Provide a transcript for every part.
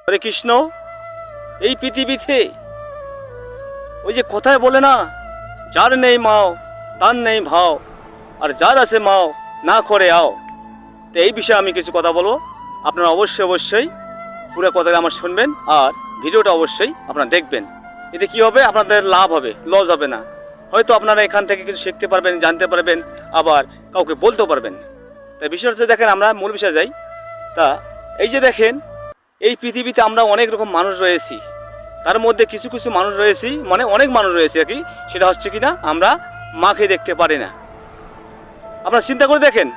হরে কৃষ্ণ। এই পৃথিবীতে ওই যে কথায় বলে না, যার নেই মাও তার নেই ভাও, আর যার আছে মাও না করে আও। তো এই বিষয়ে আমি কিছু কথা বলবো, আপনারা অবশ্যই পুরো কথাটা আমার শুনবেন আর ভিডিওটা অবশ্যই আপনারা দেখবেন। এতে কি হবে, আপনাদের লাভ হবে, লস হবে না। হয়তো আপনারা এখান থেকে কিছু শিখতে পারবেন, জানতে পারবেন, আবার কাউকে বলতেও পারবেন। তাই বিষয় হচ্ছে, দেখেন আমরা মূল বিষয়ে যাই। তা এই যে দেখেন, এই পৃথিবীতে আমরা অনেক রকম মানুষ রয়েছি, তার মধ্যে কিছু কিছু মানুষ রয়েছি, মানে অনেক মানুষ রয়েছে আর কি, সেটা হচ্ছে কি না, আমরা মাকে দেখতে পারি না। আপনারা চিন্তা করে দেখেন,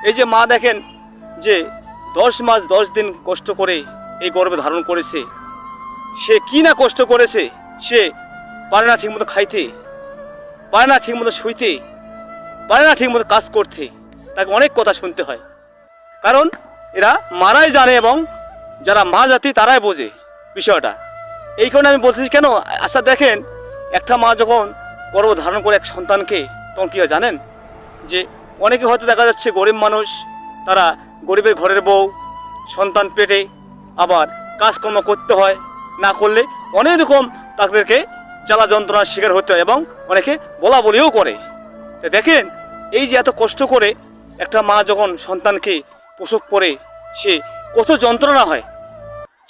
এই যে মা দেখেন যে 10 মাস 10 দিন কষ্ট করে এই গর্ভে ধারণ করেছে, সে কি না কষ্ট করেছে। সে পারে না ঠিকমতো খাইতে, পারে না ঠিকমতো শুইতে, পারে না ঠিকমতো কাজ করতে, তাকে অনেক কথা শুনতে হয়। কারণ এরা মারাই জানে এবং যারা মা জাতি তারাই বোঝে বিষয়টা। এই কারণে আমি বলতেছি কেন, আচ্ছা দেখেন, একটা মা যখন গর্ভ ধারণ করে এক সন্তানকে, তখন কী হয় জানেন, যে অনেকে হয়তো দেখা যাচ্ছে গরিব মানুষ, তারা গরিবের ঘরের বউ, সন্তান পেটে, আবার কাজকর্ম করতে হয়, না করলে অনেক রকম তাদেরকে জ্বালা যন্ত্রণার শিকার হতে হয় এবং অনেকে বলা বলিও করে। তো দেখেন, এই যে এত কষ্ট করে একটা মা যখন সন্তানকে প্রসব করে, সে কত যন্ত্রণা হয়,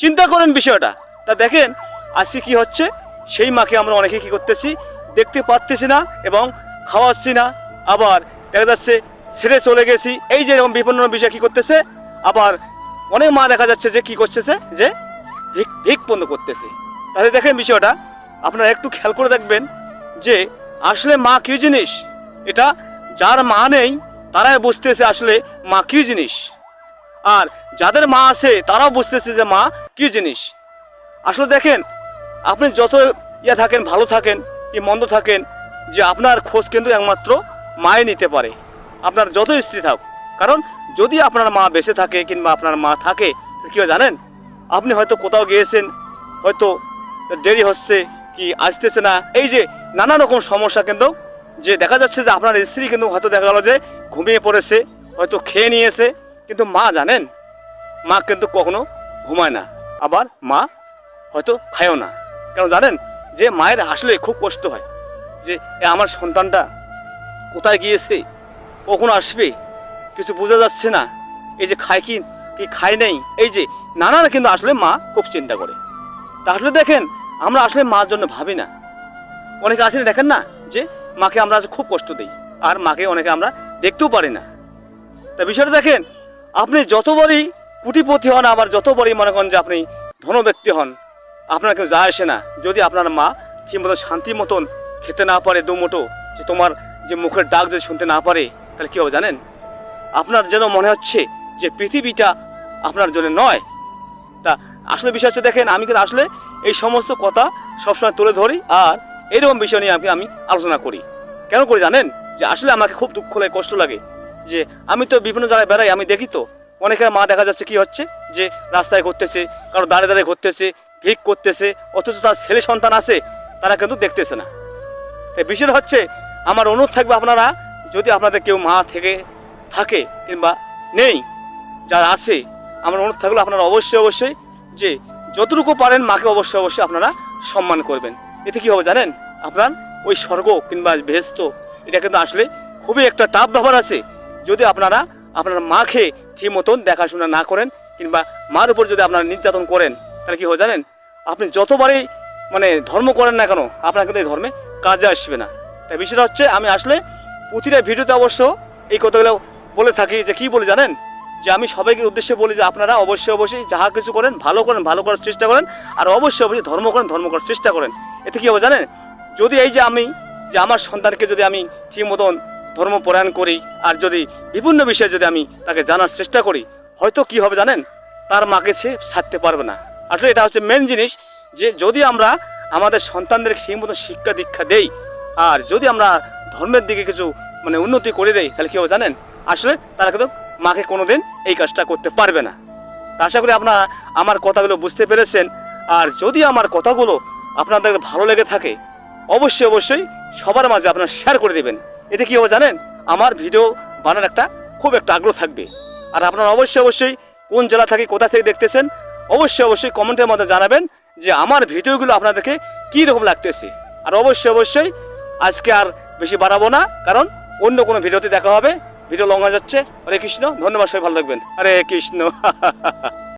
চিন্তা করেন বিষয়টা। তা দেখেন আজকে কি হচ্ছে, সেই মাকে আমরা অনেকে কি করতেছি, দেখতে পারতেছি না এবং খাওয়াচ্ছি না, আবার দেখা যাচ্ছে ছেড়ে চলে গেছি। এই যে এরকম বিভিন্ন বিষয় কি করতেছে, আবার অনেক মা দেখা যাচ্ছে যে কি করতেছে, যে ভিক বন্ধ করতেছে। তাহলে দেখেন বিষয়টা আপনারা একটু খেয়াল করে দেখবেন যে আসলে মা কী জিনিস। এটা যার মা নেই তারাই বুঝতেছে আসলে মা কী জিনিস, আর যাদের মা আছে তারাও বুঝতেছে যে মা কী জিনিস। আসলে দেখেন, আপনি যত থাকেন, ভালো থাকেন কি মন্দ থাকেন, যে আপনার খোঁজ কিন্তু একমাত্র মায়ে নিতে পারে, আপনার যত স্ত্রী থাকুক। কারণ যদি আপনার মা বেঁচে থাকে কিংবা আপনার মা থাকে, কী হয় জানেন, আপনি হয়তো কোথাও গিয়েছেন, হয়তো দেরি হচ্ছে কি আসতেছে না, এই যে নানা রকম সমস্যা, কিন্তু যে দেখা যাচ্ছে যে আপনার স্ত্রী কিন্তু হয়তো দেখা গেল যে ঘুমিয়ে পড়েছে, হয়তো খেয়ে নিয়েছে, কিন্তু মা জানেন, মা কিন্তু কখনো ঘুমায় না, আবার মা হয়তো খায়ও না। কেন জানেন, যে মায়ের আসলে খুব কষ্ট হয় যে আমার সন্তানটা কোথায় গিয়েছে, কখন আসবে, কিছু বোঝা যাচ্ছে না, এই যে খায় কি খায় নেই, এই যে নানা, কিন্তু আসলে মা খুব চিন্তা করে। তাহলে দেখেন, আমরা আসলে মার জন্য ভাবি না। অনেকে আসেন দেখেন না, যে মাকে আমরা খুব কষ্ট দিই, আর মাকে অনেকে আমরা দেখতেও পারি না। তা বিষয়টা দেখেন, আপনি যত বড়ই কোটিপতি হন, আবার যত বড়ই মনে করেন যে আপনি ধন ব্যক্তি হন, আপনার কেউ যায় আসে না, যদি আপনার মা ঠিক মতন শান্তি মতন খেতে না পারে দুমুঠো, যে তোমার যে মুখের ডাক যদি শুনতে না পারে, তাহলে কী হবে জানেন, আপনার যেন মনে হচ্ছে যে পৃথিবীটা আপনার জন্য নয়। তা আসলে বিষয় হচ্ছে, দেখেন আমি কিন্তু আসলে এই সমস্ত কথা সবসময় তুলে ধরি, আর এইরকম বিষয় নিয়ে আমি আলোচনা করি। কেন করি জানেন, যে আসলে আমাকে খুব দুঃখ লাগে, কষ্ট লাগে, যে আমি তো বিভিন্ন জায়গায় বেড়াই, আমি দেখি তো অনেকের মা দেখা যাচ্ছে কি হচ্ছে, যে রাস্তায় ঘুরতেছে, কারো দাঁড়িয়ে দাঁড়িয়ে ঘুরতেছে, ভিক করতেছে, অথচ তার ছেলে সন্তান আছে, তারা কিন্তু দেখতেছে না। তাই বিষয়টা হচ্ছে, আমার অনুরোধ থাকবে, আপনারা যদি আপনাদের কেউ মা থাকে কিংবা নেই, যারা আছে, আমার অনুরোধ থাকলে আপনারা অবশ্যই যে যতটুকু পারেন মাকে অবশ্যই আপনারা সম্মান করবেন। এতে কি হবে জানেন, আপনার ওই স্বর্গ কিংবা বেহেশত, এটা কিন্তু আসলে খুবই একটা টাফ ব্যাপার আছে। যদি আপনারা আপনার মাকে ঠিক মতন দেখাশোনা না করেন, কিংবা মার উপর যদি আপনারা নির্যাতন করেন, তাহলে কি হবে জানেন, আপনি যতবারই মানে ধর্ম করেন না কেন, আপনার কিন্তু এই ধর্মে কাজে আসবে না। তাই বিষয়টা হচ্ছে, আমি আসলে প্রতিটা ভিডিওতে অবশ্য এই কথাগুলো বলে থাকি, যে কি বলি জানেন, যে আমি সবাইকে উদ্দেশ্যে বলি যে আপনারা অবশ্যই যাহা কিছু করেন, ভালো করার চেষ্টা করেন, আর অবশ্যই ধর্ম করার চেষ্টা করেন। এতে কী হবে জানেন, যদি এই যে আমি যে আমার সন্তানকে যদি আমি ঠিক মতন ধর্মপরায়ণ করি, আর যদি বিভিন্ন বিষয়ে যদি আমি তাকে জানার চেষ্টা করি, হয়তো কি হবে জানেন, তার মাকে সে ছাড়তে পারবে না। আসলে এটা হচ্ছে মেন জিনিস, যে যদি আমরা আমাদের সন্তানদের ঠিক মতন শিক্ষা দীক্ষা দেই, আর যদি আমরা ধর্মের দিকে কিছু মানে উন্নতি করে দেই, তাহলে কী হবে জানেন, আসলে তারা কিন্তু মাকে কোনোদিন এই কাজটা করতে পারবে না। আশা করি আপনারা আমার কথাগুলো বুঝতে পেরেছেন, আর যদি আমার কথাগুলো আপনাদের ভালো লেগে থাকে, অবশ্যই সবার মাঝে আপনারা শেয়ার করে দেবেন। এতে কী হবে জানেন, আমার ভিডিও বানানোর খুব একটা আগ্রহ থাকবে। আর আপনারা অবশ্যই কোন জেলা থেকে কোথা থেকে দেখতেছেন, অবশ্যই অবশ্যই কমেন্টের মধ্যে জানাবেন যে আমার ভিডিওগুলো আপনাদেরকে কী রকম লাগতেছে। আর অবশ্যই অবশ্যই আজকে আর বেশি বাড়াবো না, কারণ অন্য কোনো ভিডিওতে দেখা হবে। ভিডিও লং হয়ে যাচ্ছে। হরে কৃষ্ণ, ধন্যবাদ, সবাই ভালো থাকবেন। হরে কৃষ্ণ।